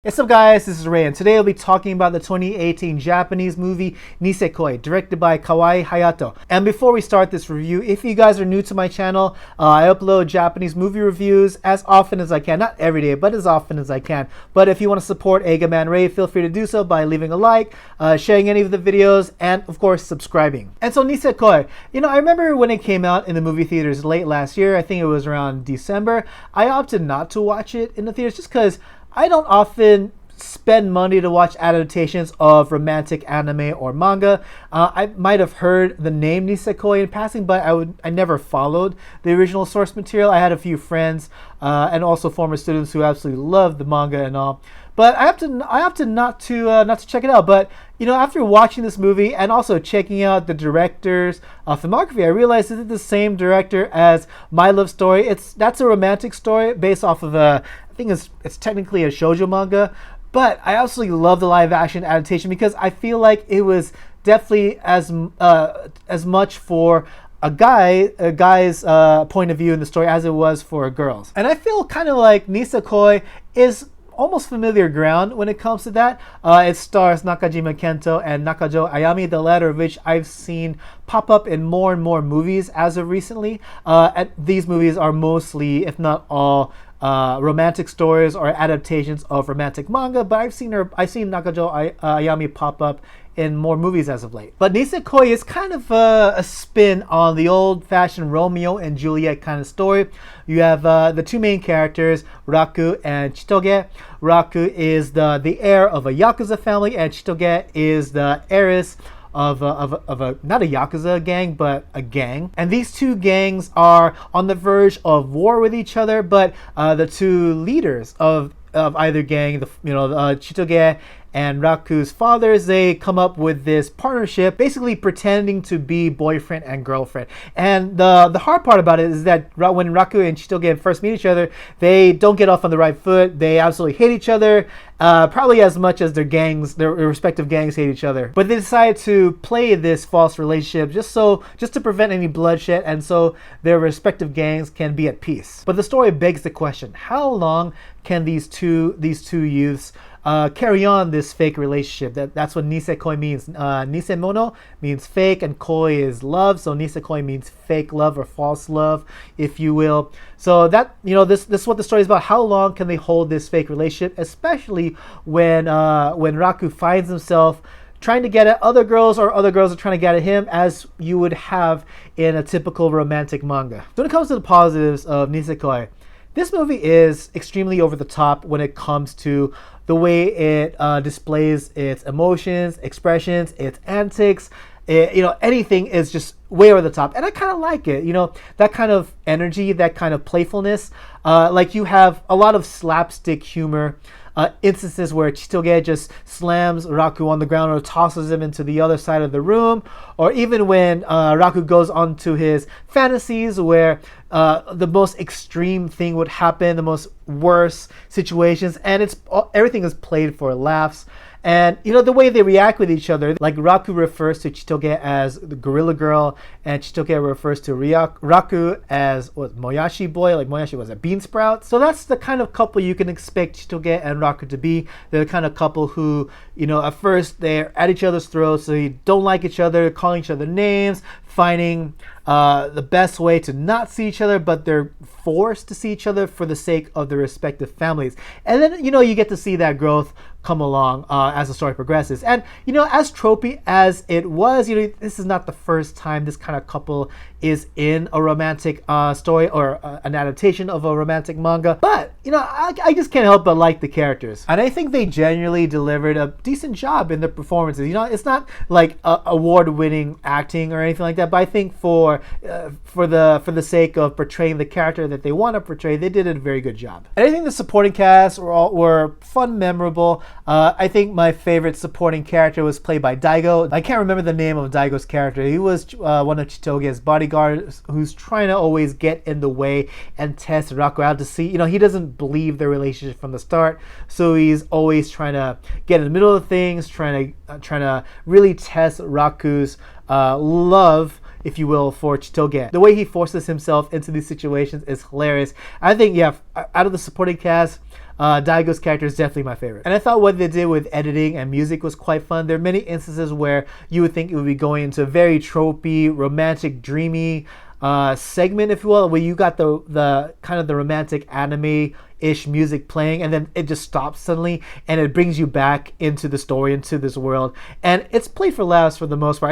What's up guys, this is Ray and today I'll be talking about the 2018 Japanese movie Nisekoi, directed by Kawai Hayato. And before we start this review, if you guys are new to my channel, I upload Japanese movie reviews as often as I can. Not every day, but as often as I can. But if you want to support Eiga-Man Ray, feel free to do so by leaving a like, sharing any of the videos, and of course subscribing. And so Nisekoi, I remember when it came out in the movie theaters late last year, I think it was around December, I opted not to watch it in the theaters just because I don't often spend money to watch adaptations of romantic anime or manga. I might have heard the name Nisekoi in passing, but I never followed the original source material. I had a few friends and also former students who absolutely loved the manga and all. But I opted not to check it out. But after watching this movie and also checking out the director's filmography, I realized this is the same director as My Love Story. That's a romantic story based off of I think it's technically a shoujo manga, but I absolutely love the live action adaptation because I feel like it was definitely as much for a guy's point of view in the story as it was for a girl's. And I feel kind of like Nisekoi is almost familiar ground when it comes to that. It stars Nakajima, Kento, and Nakajo, Ayami, the latter of which I've seen pop up in more and more movies as of recently. And these movies are mostly, if not all, romantic stories or adaptations of romantic manga, but I've seen Nakajo Ayami pop up in more movies as of late. But Nisekoi is kind of a spin on the old-fashioned Romeo and Juliet kind of story. You have the two main characters, Raku and Chitoge. Raku is the heir of a Yakuza family, and Chitoge is the heiress of a not a Yakuza gang, but a gang. And these two gangs are on the verge of war with each other, but the two leaders of either gang, Chitoge and Raku's fathers, they come up with this partnership, basically pretending to be boyfriend and girlfriend. And the hard part about it is that when Raku and Chitoge first meet each other, they don't get off on the right foot. They absolutely hate each other, probably as much as their respective gangs hate each other. But they decide to play this false relationship just to prevent any bloodshed, and so their respective gangs can be at peace. But the story begs the question: how long can these two youths carry on this fake relationship? That's what Nisekoi means. Nisemono means fake, and koi is love. So Nisekoi means fake love or false love, if you will. So that this is what the story is about. How long can they hold this fake relationship, especially when Raku finds himself trying to get at other girls, or other girls are trying to get at him, as you would have in a typical romantic manga. So when it comes to the positives of Nisekoi, this movie is extremely over the top when it comes to the way it displays its emotions, expressions, its antics. Anything is just way over the top, and I kind of like it. That kind of energy, that kind of playfulness. Like you have a lot of slapstick humor. Instances where Chitoge just slams Raku on the ground or tosses him into the other side of the room, or even when Raku goes on to his fantasies where the most extreme thing would happen, the most worst situations, and everything is played for laughs. And the way they react with each other, like Raku refers to Chitoge as the gorilla girl, and Chitoge refers to Raku as Moyashi boy, like Moyashi was a bean sprout. So that's the kind of couple you can expect Chitoge and Raku to be. They're the kind of couple who, at first they're at each other's throats, so they don't like each other, calling each other names, finding the best way to not see each other, but they're forced to see each other for the sake of their respective families. And then you get to see that growth come along as the story progresses. And as tropey as it was, this is not the first time this kind of couple is in a romantic story or an adaptation of a romantic manga. But I just can't help but like the characters, and I think they genuinely delivered a decent job in the performances. It's not like award-winning acting or anything like that, but I think for the sake of portraying the character that they want to portray, they did a very good job. And I think the supporting cast were fun, memorable. I think my favorite supporting character was played by Daigo. I can't remember the name of Daigo's character. He was one of Chitoge's bodyguards who's trying to always get in the way and test Raku out to see. He doesn't believe their relationship from the start, so he's always trying to get in the middle of things, trying to really test Raku's love if you will, for Chitoge. The way he forces himself into these situations is hilarious. I think, yeah, out of the supporting cast, Daigo's character is definitely my favorite. And I thought what they did with editing and music was quite fun. There are many instances where you would think it would be going into a very tropey, romantic, dreamy segment, if you will, where you got the kind of the romantic anime-ish music playing, and then it just stops suddenly, and it brings you back into the story, into this world. And it's played for laughs for the most part.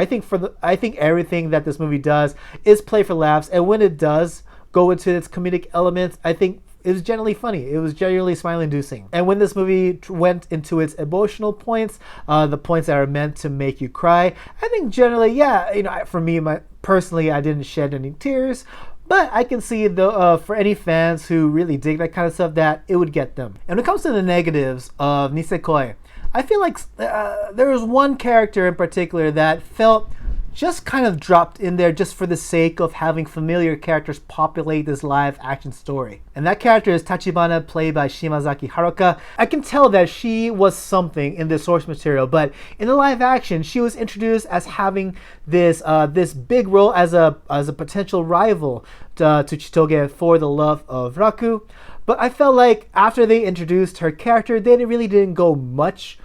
I think everything that this movie does is play for laughs, and when it does go into its comedic elements, I think it was generally funny. It was generally smile-inducing. And when this movie went into its emotional points, the points that are meant to make you cry, I think generally, yeah, you know, for me, personally, I didn't shed any tears. But I can see, though, for any fans who really dig that kind of stuff, that it would get them. And when it comes to the negatives of Nisekoi, I feel like there was one character in particular that felt just kind of dropped in there just for the sake of having familiar characters populate this live action story. And that character is Tachibana, played by Shimazaki Haruka. I can tell that she was something in the source material, but in the live action, she was introduced as having this this big role as a potential rival to Chitoge for the love of Raku. But I felt like after they introduced her character, they really didn't go much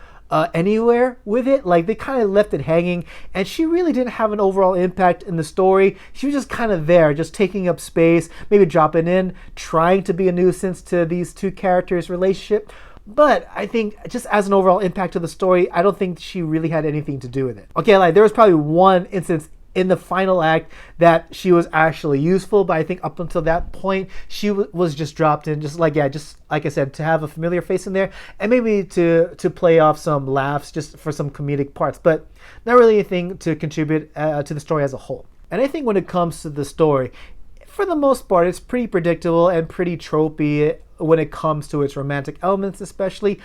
anywhere with it. Like, they kind of left it hanging, and she really didn't have an overall impact in the story. She was just kind of there, just taking up space, maybe dropping in, trying to be a nuisance to these two characters' relationship. But I think just as an overall impact to the story, I don't think she really had anything to do with it. Okay, like, there was probably one instance in the final act that she was actually useful, but I think up until that point, she was just dropped in, just like I said, to have a familiar face in there, and maybe to play off some laughs, just for some comedic parts, but not really anything to contribute to the story as a whole. And I think when it comes to the story, for the most part, it's pretty predictable and pretty tropey when it comes to its romantic elements, especially,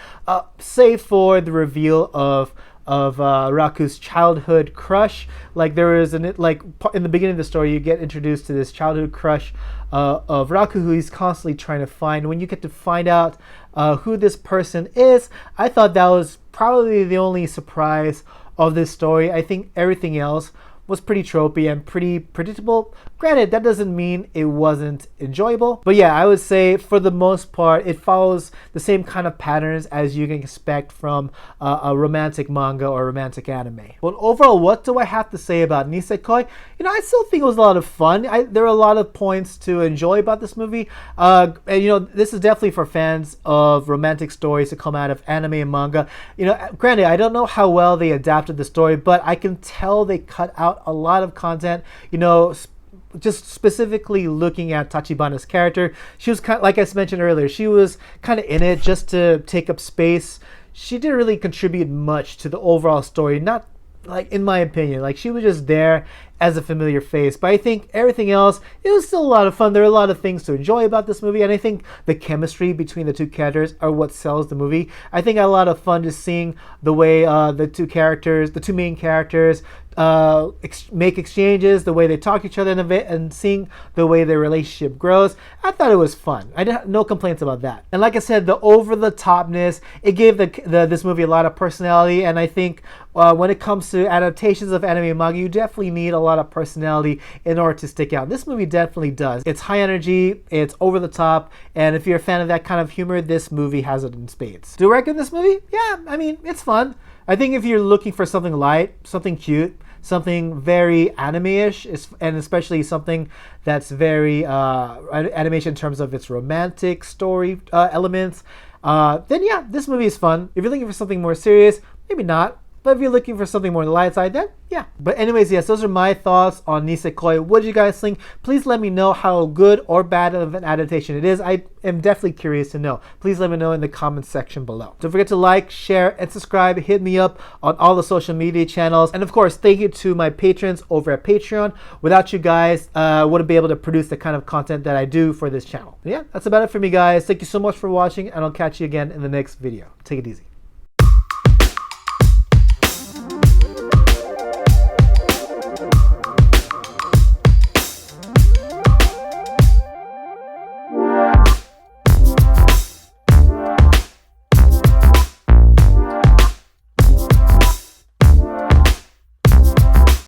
save for the reveal of Raku's childhood crush. Like, there is in the beginning of the story, you get introduced to this childhood crush of Raku, who he's constantly trying to find. When you get to find out who this person is, I thought that was probably the only surprise of this story. I think everything else was pretty tropey and pretty predictable. Granted, that doesn't mean it wasn't enjoyable. But yeah, I would say for the most part, it follows the same kind of patterns as you can expect from a romantic manga or romantic anime. But overall, what do I have to say about Nisekoi? You know, I still think it was a lot of fun. There are a lot of points to enjoy about this movie. And you know, this is definitely for fans of romantic stories to come out of anime and manga. You know, granted, I don't know how well they adapted the story, but I can tell they cut out a lot of content, you know, just specifically looking at Tachibana's character. She was kind of, like I mentioned earlier, she was kind of in it just to take up space. She didn't really contribute much to the overall story, not like, in my opinion. Like, she was just there as a familiar face. But I think everything else, it was still a lot of fun. There are a lot of things to enjoy about this movie, and I think the chemistry between the two characters are what sells the movie. I think I had a lot of fun just seeing the way the two main characters make exchanges, the way they talk to each other, and seeing the way their relationship grows. I thought it was fun. I had no complaints about that. And like I said, the over-the-topness, it gave this movie a lot of personality, and I think when it comes to adaptations of anime and manga, you definitely need a lot of personality in order to stick out. This movie definitely does. It's high energy, it's over the top, and if you're a fan of that kind of humor, this movie has it in spades. Do I recommend this movie? Yeah, I mean, it's fun. I think if you're looking for something light, something cute, something very anime-ish, and especially something that's very animation in terms of its romantic story elements, then yeah, this movie is fun. If you're looking for something more serious, maybe not. But if you're looking for something more on the light side, then yeah. But anyways, yes, those are my thoughts on Nisekoi. What do you guys think? Please let me know how good or bad of an adaptation it is. I am definitely curious to know. Please let me know in the comments section below. Don't forget to like, share, and subscribe. Hit me up on all the social media channels. And of course, thank you to my patrons over at Patreon. Without you guys, I wouldn't be able to produce the kind of content that I do for this channel. But yeah, that's about it for me, guys. Thank you so much for watching, and I'll catch you again in the next video. Take it easy.